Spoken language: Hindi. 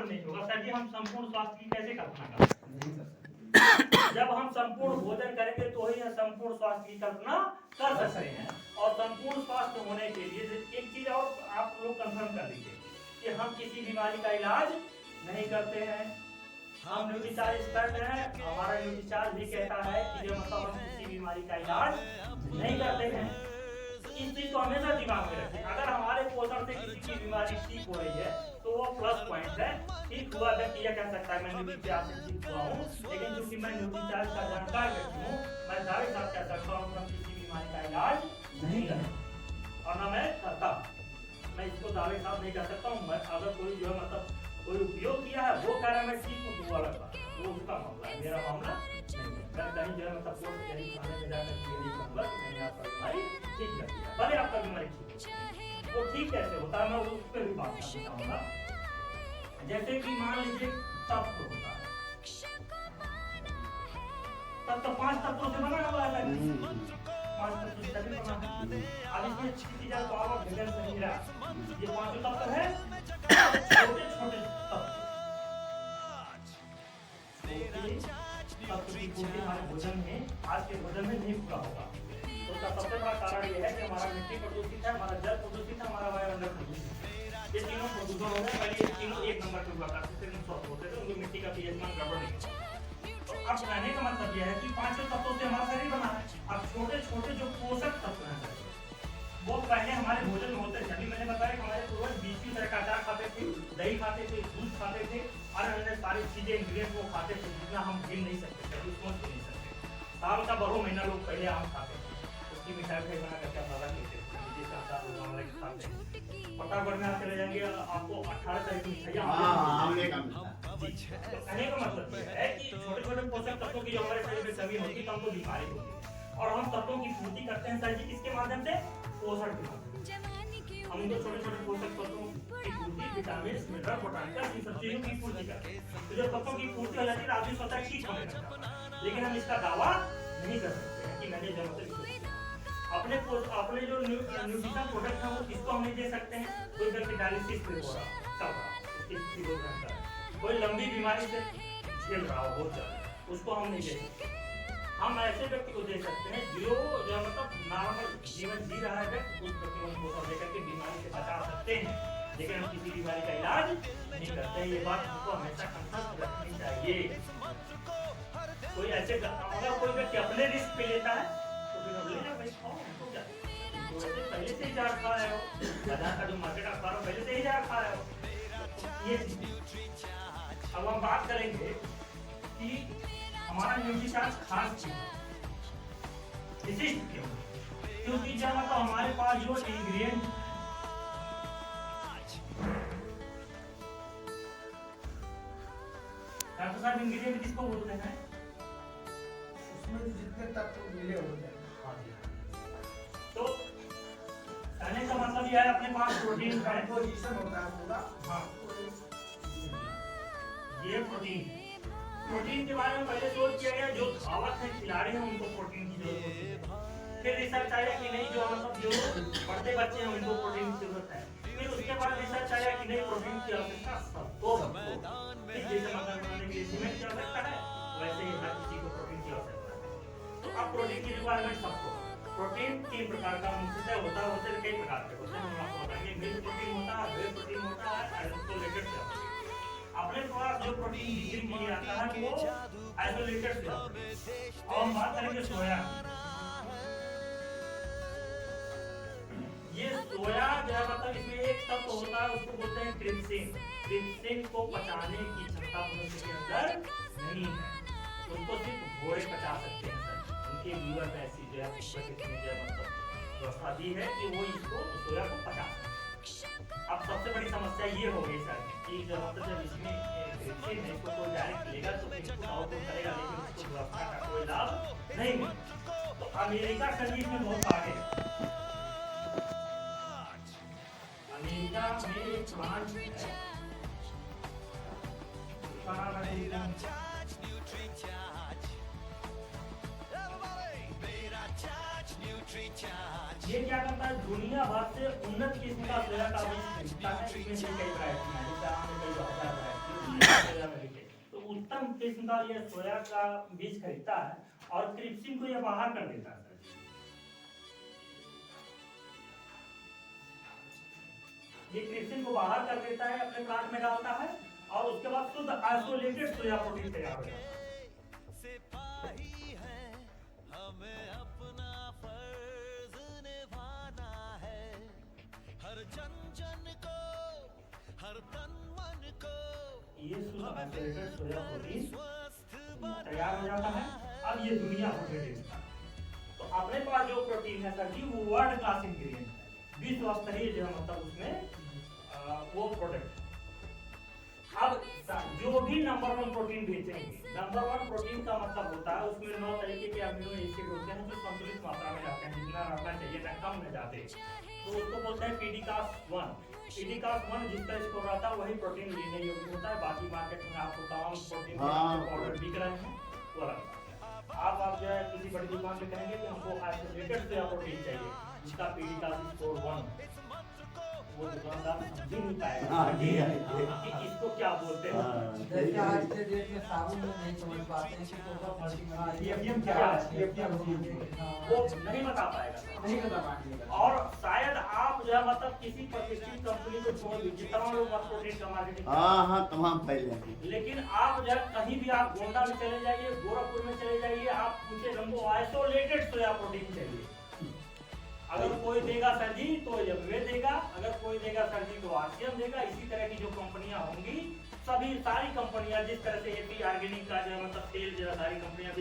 नहीं होगा। सर जी हम संपूर्ण स्वास्थ्य की कैसे कल्पना कर सकते हैं? जब हम संपूर्ण भोजन करेंगे तो ही हम संपूर्ण स्वास्थ्य की कल्पना कर सकते हैं। और संपूर्ण स्वास्थ्य होने के लिए एक चीज और आप लोग कंफर्म कर लीजिए कि हम किसी बीमारी का इलाज नहीं करते हैं। हम न्यूट्रीचार्ज एक्सपर्ट हैं, हमारा न्यूट्रीचार्ज भी कहता है कि जो मतलब हम किसी बीमारी का इलाज नहीं करते हैं। इस चीज को हमेशा दिमाग में रखें। अगर हमारे पोषण से किसी की बीमारी ठीक हो रही है तो वो प्लस पॉइंट है। ठीक हुआ व्यक्ति यह कह सकता है मैं न्यूट्रीचार्ज से ठीक हुआ हूँ, लेकिन क्योंकि मैं न्यूट्रीचार्ज का जानकार व्यक्ति हूँ, मैं दावे के साथ कह सकता हूँ कि किसी बीमारी का इलाज नहीं करता और ना मैं करता। मैं इसको दावे के साथ नहीं कर सकता हूँ। मैं अगर कोई जो है मतलब कोई उपयोग किया है वो कह रहा है मैं ठीक हूँ, वो अलग बात है, वो उसका मामला है, मेरा मामला नहीं है। मैं कहीं जो है मतलब कोर्ट कहीं थाने में जाकर ये नहीं कहूँगा कि मैंने आपका बीमारी ठीक कर दिया, भले आपका बीमारी ठीक वो ठीक कैसे होता है मैं उस पर भी बात करना चाहूँगा। जैसे कि मान लीजिए तत्व होता है, तब तो 5 तत्वों से बना हुआ है, 5 तत्व से तभी बना है। अब इसमें किसी का पावर भेजन से नहीं रहा, ये 5 तत्व है छोटे छोटे तत्व की पूर्ति हमारे भोजन में आज के भोजन में नहीं पूरा होगा। तो उसका सबसे बड़ा कारण यह है कि हमारा मिट्टी प्रदूषित है, हमारा जल प्रदूषित है, हमारा वायुमंडल प्रदूषित है। ये तीनों प्रदूषण हो गए। पहले ये तीनों एक नंबर पे हुआ करते थे, स्वस्थ होते थे, उनकी मिट्टी का पीएच मान गड़बड़ नहीं था। तो अब कहने का मतलब यह है कि 5 तत्वों से हमारा शरीर बना है। अब छोटे छोटे जो पोषक तत्व हैं वो पहले हमारे भोजन में होते थे। अभी मैंने बताया कि हमारे पूर्वज 20 तरह का अचार खाते थे, दही खाते थे, दूध खाते थे और अन्य सारी चीजें इंग्रेडिएंट वो खाते थे जितना हम गिन नहीं सकते थे, सोच भी नहीं सकते। साल का 12 महीना लोग पहले आम खाते थे, उसकी मिठाई बना करके अपना लेते थे, जैसे अचार लोग खाते हैं। फटाफट में आप चले जाएंगे आपको 18 तरह की मिठाइयाँ तो कहने का मतलब ये है कि छोटे छोटे पोषक तत्वों की जो हमारे शरीर में कमी होती है तो हमको बीमारी होती है। और हम तत्वों की पूर्ति करते हैं सर जी किसके माध्यम से? पोषण के माध्यम से। हम उनको छोटे छोटे पोषक तत्वों की पूर्ति, विटामिन, मिनरल, पोटेशियम, इन सब चीजों की पूर्ति करते हैं। तो जब तत्वों की पूर्ति हो जाती है आदमी सोचता है ठीक होने लगता है, लेकिन हम इसका दावा नहीं कर सकते हैं कि मैंने जब अपने जो न्यूट्रिशन प्रोडक्ट है वो किसको हम नहीं दे सकते हैं? कोई व्यक्ति डायलिसिस पे हो रहा चल रहा उसकी रोग कोई लंबी बीमारी से झेल रहा हो बहुत ज्यादा, उसको हम नहीं दे सकते। हम ऐसे व्यक्ति को दे सकते हैं जो मतलब नॉर्मल जीवन जी रहा है, उस व्यक्ति को पोषण देकर के बीमारी से बचा सकते हैं, लेकिन हम किसी बीमारी का इलाज नहीं करते। ये बात हमको हमेशा कंफर्म रखनी चाहिए। कोई ऐसे अगर कोई व्यक्ति अपने रिस्क पे लेता है तो फिर हम लेना भाई खाओ, हमको क्या पहले से ही जार खा रहे हो, बाजार का जो मार्केट आप खा रहे हो पहले से ही जार खा रहे हो। ये अब हम बात करेंगे कि हमारा न्यूट्रिशन खास क्यों विशिष्ट क्यों? क्योंकि जब मतलब हमारे पास जो इंग्रेडिएंट डॉक्टर साहब इंग्रेडिएंट किसको बोलते हैं? उसमें जितने तत्व मिले होते हैं। तो कहने का मतलब यह है अपने पास प्रोटीन का पोजीशन होता है पूरा। हाँ ये प्रोटीन के बारे में पहले सोच किया गया जो धावक है खिलाड़ी हैं उनको प्रोटीन की जरूरत होती है। फिर रिसर्च आया कि नहीं जो मतलब जो पढ़ते बच्चे हैं उनको प्रोटीन की जरूरत है। फिर उसके बाद रिसर्च आया कि नहीं प्रोटीन की आवश्यकता सबको जैसे मकान बनाने के लिए सीमेंट की आवश्यकता है वैसे ही हर किसी को प्रोटीन की आवश्यकता है। तो अब प्रोटीन की रिक्वायरमेंट सबको। प्रोटीन 3 प्रकार का मुख्यतः होता है, होते कई प्रकार के होते हैं, हम आपको बताएंगे। मिल्क प्रोटीन होता है, व्हे प्रोटीन होता है, आइसोलेटेड से अपने पास जो प्रोटीन बिक्री के लिए आता है वो आइसोलेटेड से आता है। और हम बात करेंगे सोया। ये सोया जो है मतलब इसमें एक तत्व होता है उसको बोलते हैं ट्रिप्सिन। ट्रिप्सिन को पचाने की क्षमता मनुष्य के अंदर नहीं है, उसको सिर्फ घोड़े पचा सकते हैं सर। उनके लीवर में ऐसी जो है मतलब व्यवस्था दी है कि वो इसको सोया को पचा सकते हैं। अब सबसे बड़ी समस्या ये हो गई सर कि जब मतलब जब इसमें ट्रिप्सिन है इसको कोई डायरेक्ट लेगा तो इसको आउटपुट करेगा, लेकिन उसको व्यवस्था का कोई लाभ नहीं मिलेगा। तो अमेरिका शरीर में बहुत आगे है। अमेरिका में एक प्लांट है, ये क्या करता है दुनिया भर से उन्नत किस्म का सोया का बीज खरीदता है। इसमें से कई वैरायटी हैं, जैसे आम में कई 1000 वैरायटी अधिकतम किस्म का ये सोया का बीज खरीदता है और क्रिप्सिन को ये बाहर कर देता है सर। ये क्रिप्सिन को बाहर कर देता है, अपने प्लांट में डालता है और उसके बाद शुद्ध आइसोलेटेड सोया प्रोटीन तैयार हो जाता है। ये शुद्ध आइसोलेटेड सोया प्रोटीन तैयार हो जाता है। अब ये दुनिया भर में बेचता है। तो अपने पास जो प्रोटीन है सर जी वो वर्ल्ड क्लास इंग्रेडिएंट है, विश्व स्तरीय जो है मतलब उसमें वो प्रोडक्ट। अब जो भी नंबर 1 प्रोटीन बेचेंगे, नंबर 1 प्रोटीन का मतलब होता है उसमें 9 तरीके के अमीनो एसिड होते हैं जो संतुलित मात्रा में रहते हैं, जितना रहना चाहिए ना कम न ज्यादा। तो उसको बोलते हैं पीडीकास 1। पीडीकास 1 जिसका स्कोर रहता है वही प्रोटीन लेने योग्य होता है। बाकी मार्केट में आपको तमाम प्रोटीन के पाउडर बिक रहे हैं वो रहता है। आप जो है किसी बड़ी दुकान में कहेंगे कि हमको आइसोलेटेड सोया प्रोटीन चाहिए जिसका पीडीकास स्कोर 1, वो दुकानदार समझ नहीं पाएगा कि इसको क्या बोलते हैं। जैसे आज के डेट में साबुन में नहीं समझ पाते हैं कि एफएम क्या है, वो नहीं बता पाएगा, नहीं बता पाएंगे। और शायद आप जो है मतलब किसी प्रतिष्ठित कंपनी को छोड़ दीजिए, तमाम लोग प्रोटीन का मार्केटिंग हाँ तमाम फैले। लेकिन आप जो है कहीं भी आप गोंडा में चले जाइए, गोरखपुर में चले जाइए, आप पूछे हमको आइसोलेटेड सोया प्रोटीन चाहिए, अगर कोई देगा सर जी तो ये देगा, अगर कोई देगा सर जी तो आरसीएम देगा। इसी तरह की जो कंपनियां होंगी, सभी सारी कंपनियां जिस तरह से एपी ऑर्गेनिक का जो है मतलब तेल जो है सारी कंपनियां